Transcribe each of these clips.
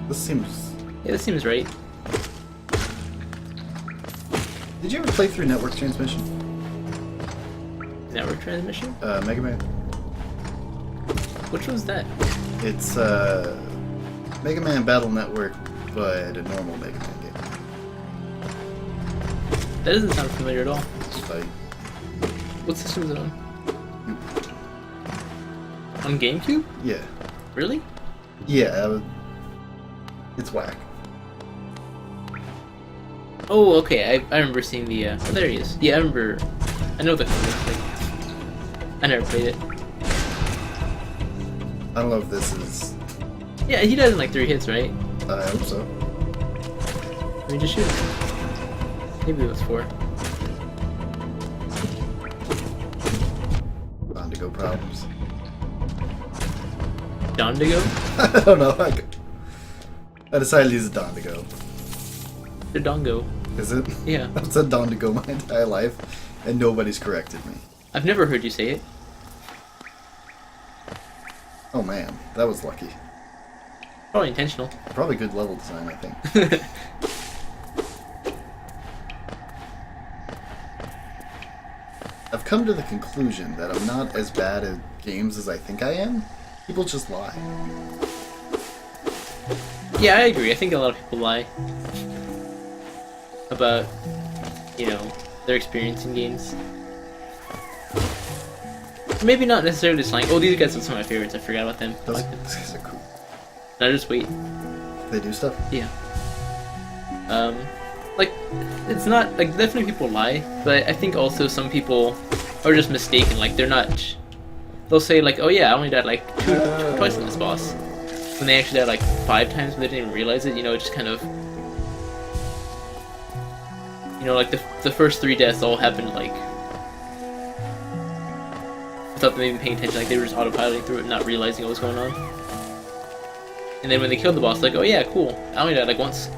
This seems... Yeah, this seems right. Did you ever play through Network Transmission? Network transmission? Mega Man. Which one's that? It's Mega Man Battle Network, but a normal Mega Man game. That doesn't sound familiar at all. It's like... What system is it on? On GameCube? Yeah. Really? Yeah, it's whack. Oh, okay. I remember seeing the. Oh, there he is. Yeah, I remember. I know the. I never played it. I don't know if this is... Yeah, he dies in like 3 hits, right? I hope so. I mean, just shoot him. Maybe it was 4. Bound to go problems. Dondigo? I don't know. I decided to use a Dondigo. The Dongo. Is it? Yeah. I've said Dondigo my entire life, and nobody's corrected me. I've never heard you say it. Oh man, that was lucky. Probably intentional. Probably good level design, I think. I've come to the conclusion that I'm not as bad at games as I think I am. People just lie. Yeah, I agree. I think a lot of people lie about, you know, their experience in games. Maybe not necessarily just like, oh, these guys are some of my favorites. I forgot about them. Those guys are cool. I just wait. They do stuff? Yeah. Like, it's not, like, definitely people lie, but I think also some people are just mistaken. Like, they're not, they'll say, like, oh yeah, I only died, like, twice on this boss. When they actually died, like, 5 times, but they didn't even realize it, you know, it just kind of, you know, like, the first 3 deaths all happened, like, without them even paying attention, like, they were just autopiloting through it, not realizing what was going on. And then when they killed the boss, like, oh yeah, cool, I only died, like, once.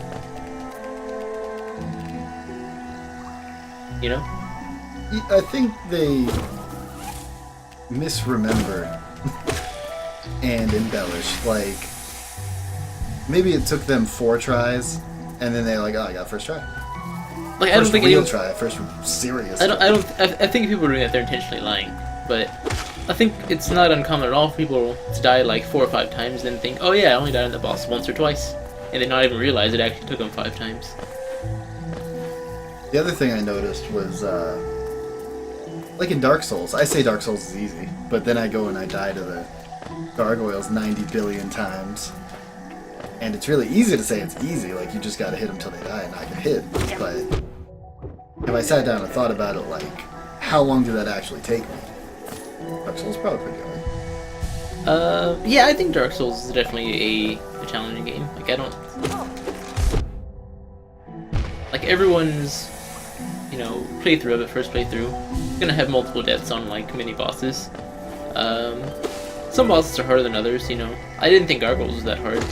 You know? I think they misremember and embellish. Like, maybe it took them 4 tries, and then they're like, "Oh, I got first try." Like, I don't think real try, first serious. I think people are doing that. They're intentionally lying, but I think it's not uncommon at all for people to die like 4 or 5 times, and then think, "Oh yeah, I only died on the boss once or twice," and then not even realize it actually took them 5 times. The other thing I noticed was, like in Dark Souls, I say Dark Souls is easy, but then I go and I die to the gargoyles 90 billion times. And it's really easy to say it's easy, like you just gotta hit them till they die and not get hit. But if I sat down and thought about it, like, how long did that actually take me? Dark Souls is probably pretty hard. Yeah, I think Dark Souls is definitely a challenging game. Like, I don't... Like, everyone's, you know, playthrough of it, first playthrough, gonna have multiple deaths on, like, mini-bosses. Some bosses are harder than others, you know. I didn't think Gargoyles was that hard.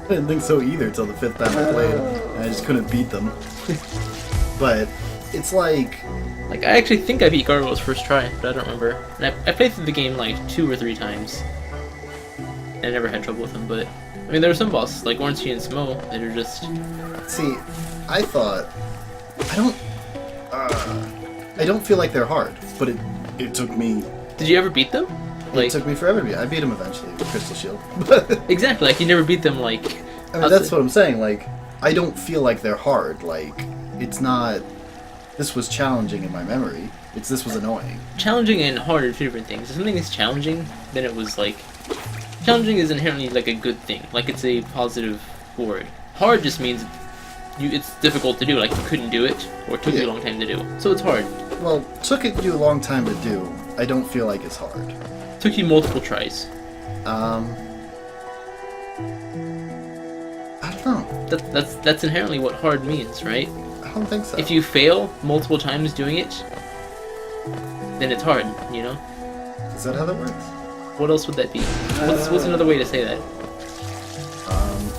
I didn't think so either till the 5th time I played, and I just couldn't beat them. But it's like... Like, I actually think I beat Gargoyles first try, but I don't remember. And I played through the game, like, 2 or 3 times. And I never had trouble with them, but... I mean, there were some bosses, like Ornstein and Smo, that are just... See, I thought... I don't feel like they're hard, but it took me... Did you ever beat them? Like, it took me forever to beat. I beat them eventually with Crystal Shield. exactly, like you never beat them, like... I mean, that's what I'm saying, like, I don't feel like they're hard, like, it's not... This was challenging in my memory, this was annoying. Challenging and hard are 2 different things. If something is challenging, then it was, like... Challenging is inherently, like, a good thing, like it's a positive word. Hard just means it's difficult to do, like you couldn't do it, or it took you a long time to do. So it's hard. Well, took it you a long time to do, I don't feel like it's hard. Took you multiple tries. I don't know. That's inherently what hard means, right? I don't think so. If you fail multiple times doing it, then it's hard, you know? Is that how that works? What else would that be? What's another way to say that?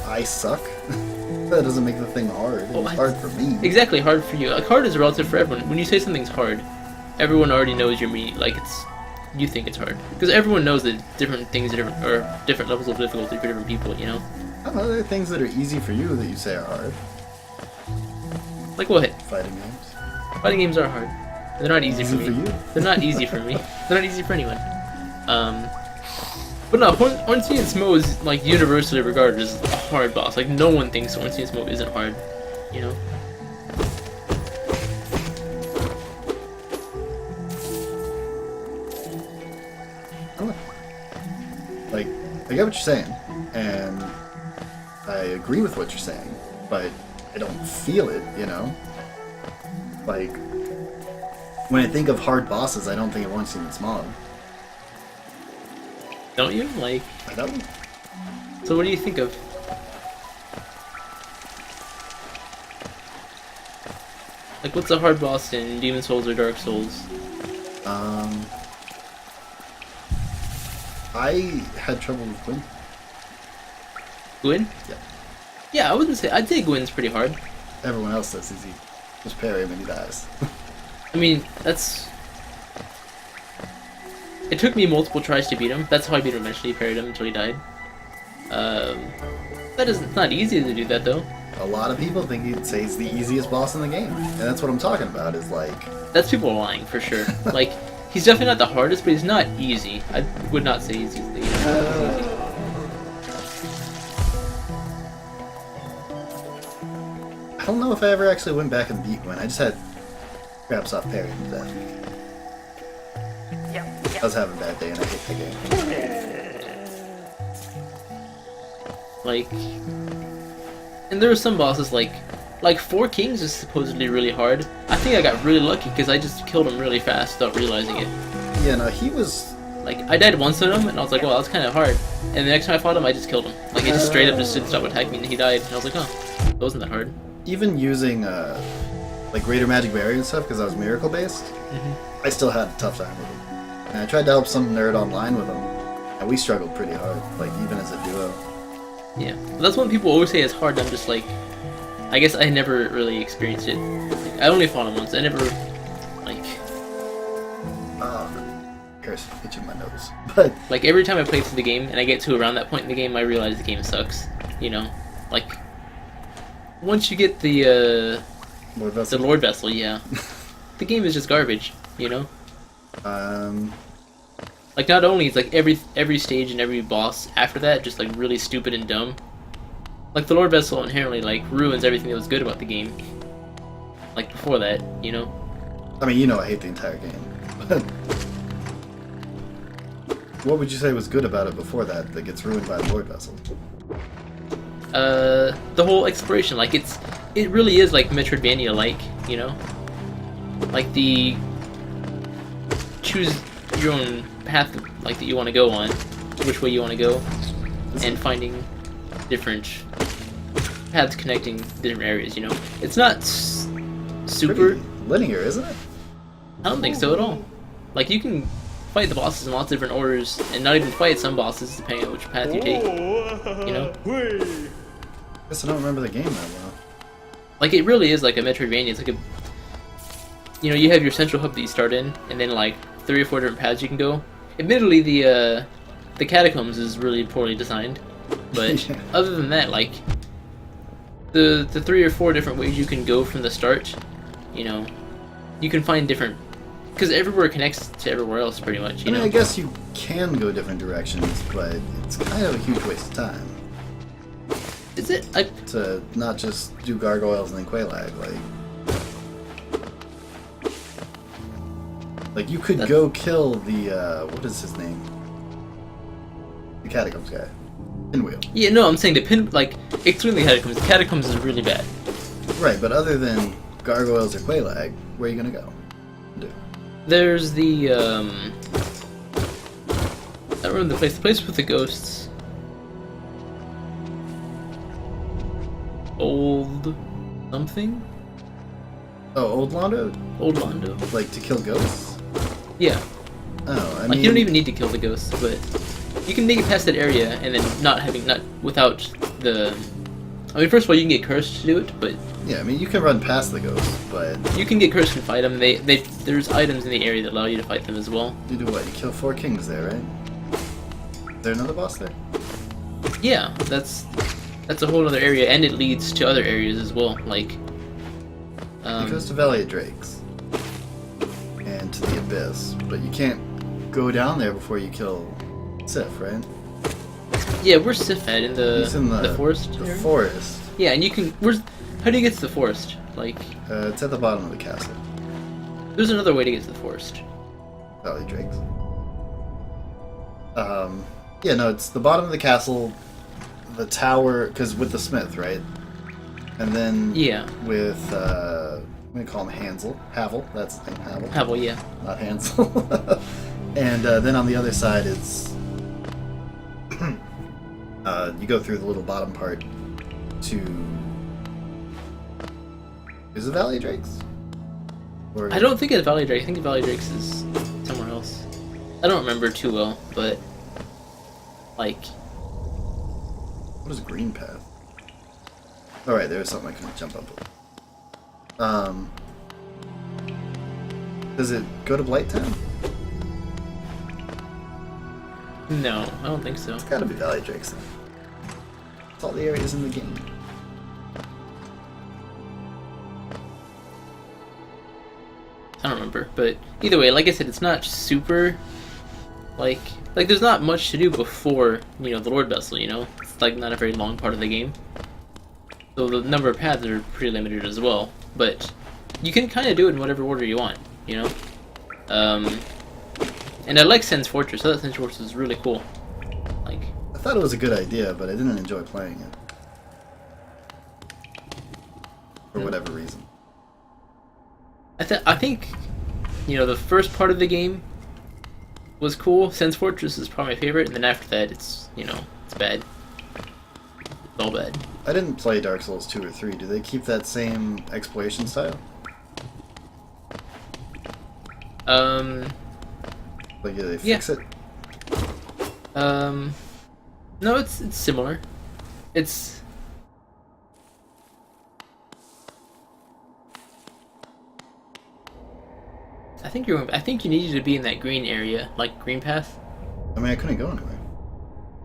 I suck? That doesn't make the thing hard. It's hard for me. Exactly, hard for you. Like, hard is relative for everyone. When you say something's hard, everyone already knows your meaning. Like, you think it's hard. Because everyone knows that different things are different levels of difficulty for different people, you know? I don't know, there are things that are easy for you that you say are hard. Like what? Fighting games. Fighting games are hard. They're not easy for me. you. They're not easy for me. They're not easy for anyone. But no, Ornstein Smo is like universally regarded as a hard boss. Like no one thinks Ornstein Smo isn't hard, you know. Like, I get what you're saying, and I agree with what you're saying, but I don't feel it, you know? Like, when I think of hard bosses, I don't think of Ornstein Smog. Don't you? Like, I don't. so what do you think of? Like, what's a hard boss in Demon Souls or Dark Souls? I had trouble with Gwyn. Gwyn? Yeah. Yeah, I wouldn't say. I'd say Gwyn's pretty hard. Everyone else says easy. Just parry him and he dies. I mean, that's. It took me multiple tries to beat him. That's how I beat him eventually. Parried him until he died. That is not easy to do that though. A lot of people think he'd say he's the easiest boss in the game, and that's what I'm talking about. Is like That's people lying for sure. Like, he's definitely not the hardest, but he's not easy. I would not say he's easy. I don't know if I ever actually went back and beat Gwyn. I just had grabs off parry to death. I was having a bad day and I hit the game. Like, and there are some bosses like Four Kings is supposedly really hard. I think I got really lucky because I just killed him really fast without realizing it. Yeah, no, he was. Like, I died once on him and I was like, well, that's kind of hard. And the next time I fought him, I just killed him. Like, he just straight up just didn't stop attacking me and he died. And I was like, oh, it wasn't that hard. Even using like Greater Magic Barrier and stuff because I was miracle based, I still had a tough time with him. And I tried to help some nerd online with him, and we struggled pretty hard, like even as a duo. Yeah, but that's what people always say is hard. And I'm just like, I guess I never really experienced it. Like, I only fought him once. I never like. Curse, itching my nose. But Like every time I play through the game and I get to around that point in the game, I realize the game sucks. You know, like once you get the Lord Vessel, yeah, the game is just garbage. You know. Like not only is like every stage and every boss after that just like really stupid and dumb. Like the Lord Vessel inherently like ruins everything that was good about the game. Like before that, you know. I mean, you know, I hate the entire game. But what would you say was good about it before that gets ruined by the Lord Vessel? The whole exploration, like it really is like Metroidvania, like, you know, like the choose your own path like that you want to go on, which way you want to go, and finding different paths connecting different areas. You know, it's not super Pretty linear, isn't it? I don't think so at all. Like you can fight the bosses in lots of different orders, and not even fight some bosses depending on which path you take. You know. Guess I don't remember the game that well. Like it really is like a Metroidvania. It's like a, you know, you have your central hub that you start in, and then like 3 or 4 different paths you can go. Admittedly, the catacombs is really poorly designed, but Yeah. other than that, like the 3 or 4 different ways you can go from the start, you know, you can find different, because everywhere connects to everywhere else pretty much. You I mean, know, I guess you can go different directions, but it's kind of a huge waste of time is it? to not just do gargoyles and then Quelaag. Like you could go kill the what is his name? The catacombs guy. Pinwheel. Yeah, no, I'm saying excluding the catacombs is really bad. Right, but other than gargoyles or Quelaag, where are you gonna go? There's the I don't remember the place with the ghosts. Old something? Oh, Old Londo? Old Londo. Like to kill ghosts? Yeah. Oh, I Like mean, you don't even need to kill the ghosts, but you can make it past that area and then not without the. I mean, first of all, you can get cursed to do it, but yeah, I mean you can run past the ghosts, but you can get cursed and fight them. There's items in the area that allow you to fight them as well. you do what? You kill 4 kings there, right? Is there another boss there? Yeah, that's that's a whole other area, and it leads to other areas as well. Like, It goes to Valley of Drakes and to the Abyss, but you can't go down there before you kill Sif, right? yeah, where's Sif at? In the He's in the forest? The area? forest. Yeah, and you can. Where's? How do you get to the forest? Like, It's at the bottom of the castle. there's another way to get to the forest. Valley Drakes. Yeah, no, it's the bottom of the castle, the tower, because with the smith, right? And then Yeah. with, I'm going to call him Havel, that's his name, Havel. Havel, yeah. Not Hansel. And then on the other side, it's, you go through the little bottom part to, is it Valley Drakes? Or I don't think it's Valley Drake. I think Valley Drake's is somewhere else. I don't remember too well, but like, what is Green Path? All right, there's something I can jump up with. Does it go to Blighttown? no, I don't think so. It's gotta be Valley Drakes then. It's all the areas in the game. I don't remember, but either way, like I said, it's not super like there's not much to do before the Lord Vessel. It's like not a very long part of the game, so the number of paths are pretty limited as well. But you can kind of do it in whatever order you want. And I like Sen's Fortress. I thought Sen's Fortress was really cool. Like, I thought it was a good idea, but I didn't enjoy playing it. For whatever reason. I think the first part of the game was cool. Sen's Fortress is probably my favorite, and then after that, it's it's bad. It's all bad. I didn't play Dark Souls 2 or 3. Do they keep that same exploration style? Like, do they fix it? No, it's similar. It's I think you needed to be in that green area, like green path. I mean, I couldn't go anywhere.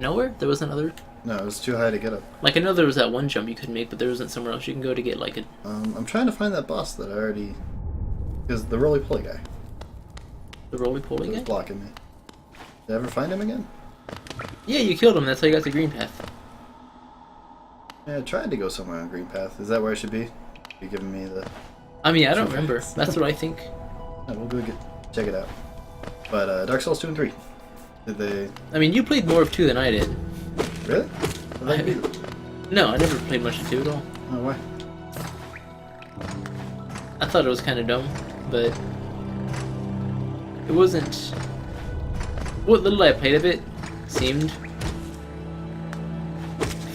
Nowhere? There was another. No, it was too high to get up. Like, I know there was that one jump you could make, but there wasn't somewhere else you can go to get like a. I'm trying to find that boss that I already. Because the roly-poly guy. The roly-poly He was guy? blocking me. Did I ever find him again? Yeah, you killed him. That's how you got the green path. Yeah, I tried to go somewhere on Green Path. Is that where I should be? You giving me the... I mean, I don't remember. That's what I think. Yeah, we'll go check it out. But Dark Souls 2 and 3. Did they... I mean, you played more of 2 than I did. Really? Did I beat it? No, I never played much of 2 at all. Oh, why? I thought it was kind of dumb, but it wasn't. What little I played of it seemed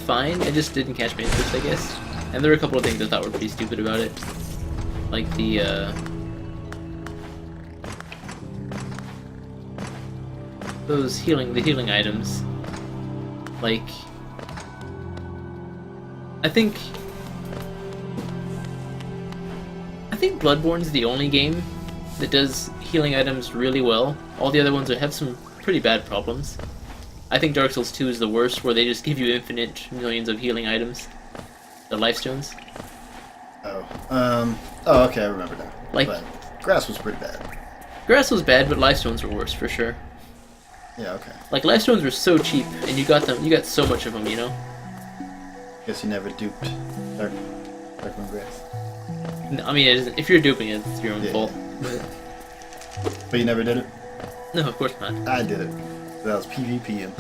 fine. It just didn't catch my interest, I guess. And there were a couple of things I thought were pretty stupid about it, like the healing items. Like, I think Bloodborne's the only game that does healing items really well. All the other ones have some pretty bad problems. I think Dark Souls 2 is the worst, where they just give you infinite millions of healing items. The life stones. Oh, okay, I remember now. Like, but grass was pretty bad. grass was bad, but life stones were worse for sure. Yeah, okay. Like, life stones were so cheap, and you got so much of them, Guess you never duped Darkmoon Grass. I mean, if you're duping it, it's your own fault. But you never did it? No, of course not. I did it. That was PvPing.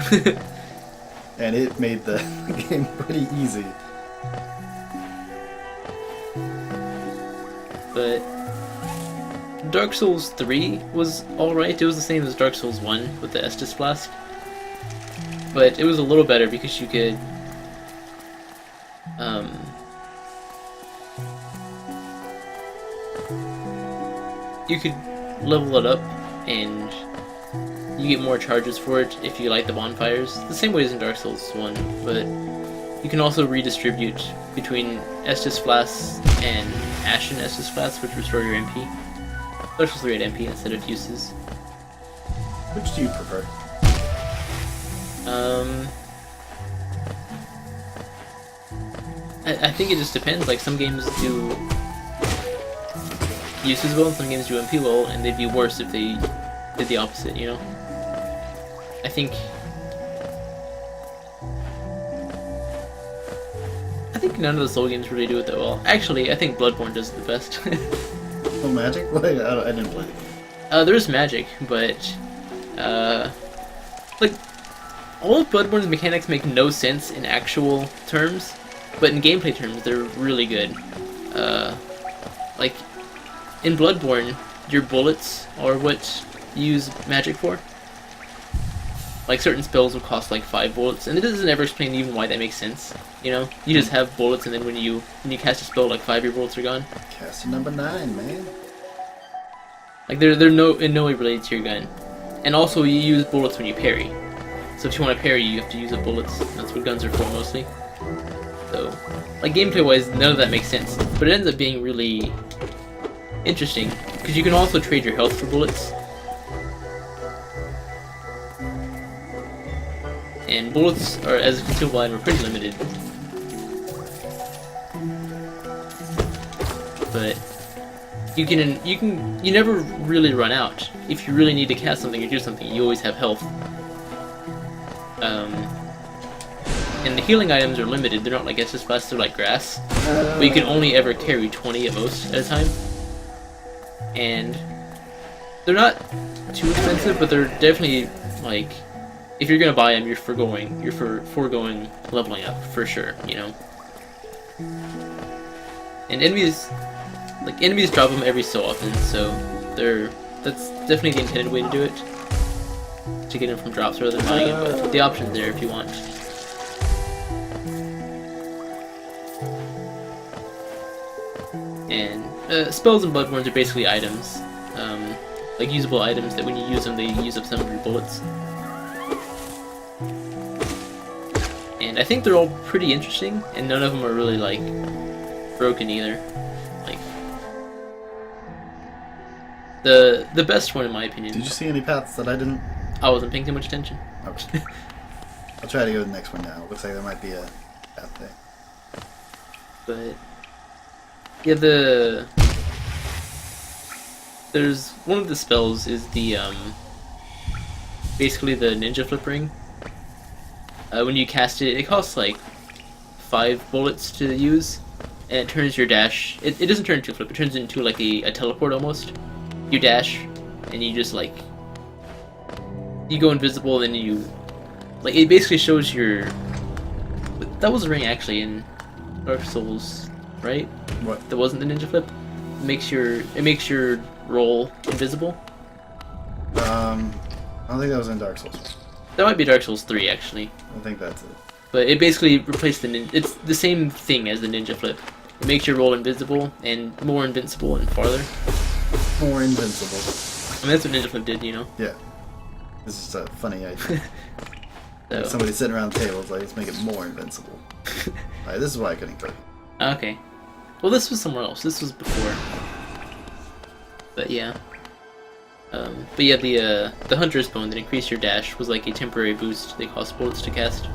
And it made the game pretty easy. But Dark Souls 3 was alright. It was the same as Dark Souls 1 with the Estus Flask. But it was a little better because you could level it up and you get more charges for it if you light the bonfires. The same way as in Dark Souls 1, but you can also redistribute between Estus Flasks and Ashen Estus Flasks, which restore your MP. Dark Souls 3 had MP instead of fuses. Which do you prefer? I think it just depends. Like some games do use as well, and some games do MP well, and they'd be worse if they did the opposite. You know. I think none of the Soul games really do it that well. Actually, I think Bloodborne does it the best. Oh, magic? Wait, I didn't play it. There's magic, but like all of Bloodborne's mechanics make no sense in actual terms, but in gameplay terms, they're really good. Like in Bloodborne, your bullets are what you use magic for. Like certain spells will cost like 5 bullets, and it doesn't ever explain even why that makes sense. You know, you just have bullets, and then when you cast a spell, like 5 of your bullets are gone. Casting number 9, man. Like they're no in no way related to your gun, and also you use bullets when you parry. So if you want to parry, you have to use the bullets. That's what guns are for mostly. So, like gameplay-wise, none of that makes sense, but it ends up being really interesting because you can also trade your health for bullets. And bullets are, as a consumable item, are pretty limited. But you never really run out. If you really need to cast something or do something, you always have health. And the healing items are limited. They're not like SS Plus, they're like grass. But you can only ever carry 20 at most at a time. And they're not too expensive, but they're definitely like, if you're gonna buy them, you're foregoing leveling up for sure, you know. And enemies drop them every so often, so that's definitely the intended way to do it, to get them from drops rather than buying it. But the option's there if you want. And spells and Bloodborns are basically items, like usable items that when you use them, they use up some of your bullets. And I think they're all pretty interesting, and none of them are really, like, broken either. Like, the best one, in my opinion... Did you see any paths that I didn't? I wasn't paying too much attention. Okay. I'll try to go to the next one now. Looks like there might be a path there. But... yeah, there's... one of the spells is the, basically the ninja flip ring. When you cast it, it costs like 5 bullets to use, and it turns your dash. It doesn't turn into a flip, it turns into like a teleport almost. You dash, and you just like. You go invisible, then you. Like, it basically shows your. That was a ring actually in Dark Souls, right? What? That wasn't the ninja flip? It makes your roll invisible. I don't think that was in Dark Souls. That might be Dark Souls 3 actually. I think that's it. But it basically replaced the it's the same thing as the ninja flip. It makes your roll invisible and more invincible and farther. More invincible. I mean, that's what ninja flip did, you know? Yeah. This is a funny idea. So. Somebody sitting around the table is like, let's make it more invincible. Alright, this is why I couldn't cook. Okay. Well, this was somewhere else. This was before. But yeah. But yeah, the Hunter's Bone that increased your dash was like a temporary boost. They cost bullets to cast.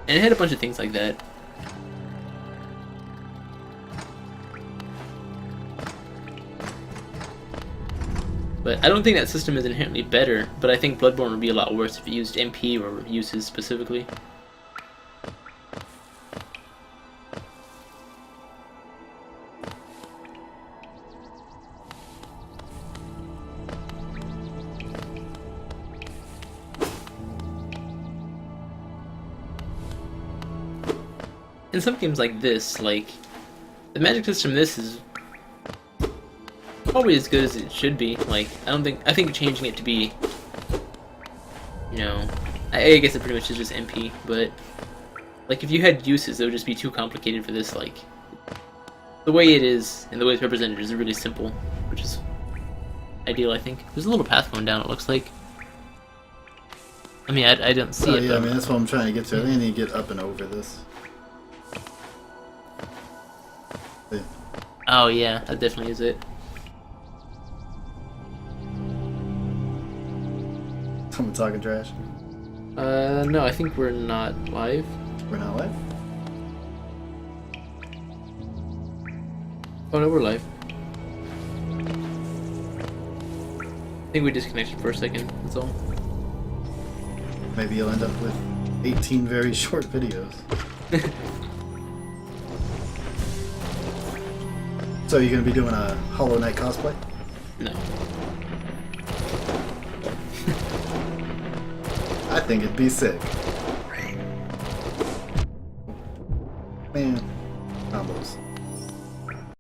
And it had a bunch of things like that. But I don't think that system is inherently better, but I think Bloodborne would be a lot worse if it used MP or uses specifically. In some games like this, like, the magic system in this is probably as good as it should be. Like, I think changing it to be, you know, I guess it pretty much is just MP, but, like, if you had uses, it would just be too complicated for this. Like, the way it is, and the way it's represented is really simple, which is ideal, I think. There's a little path going down, it looks like. I mean, I don't see it. Yeah, I mean, that's what I'm trying to get to. I think I need to get up and over this. Yeah. Oh yeah, that definitely is it. Someone talking trash? No, I think we're not live. We're not live? Oh no, we're live. I think we disconnected for a second, that's all. Maybe you'll end up with 18 very short videos. So you're gonna be doing a Hollow Knight cosplay? No. I think it'd be sick.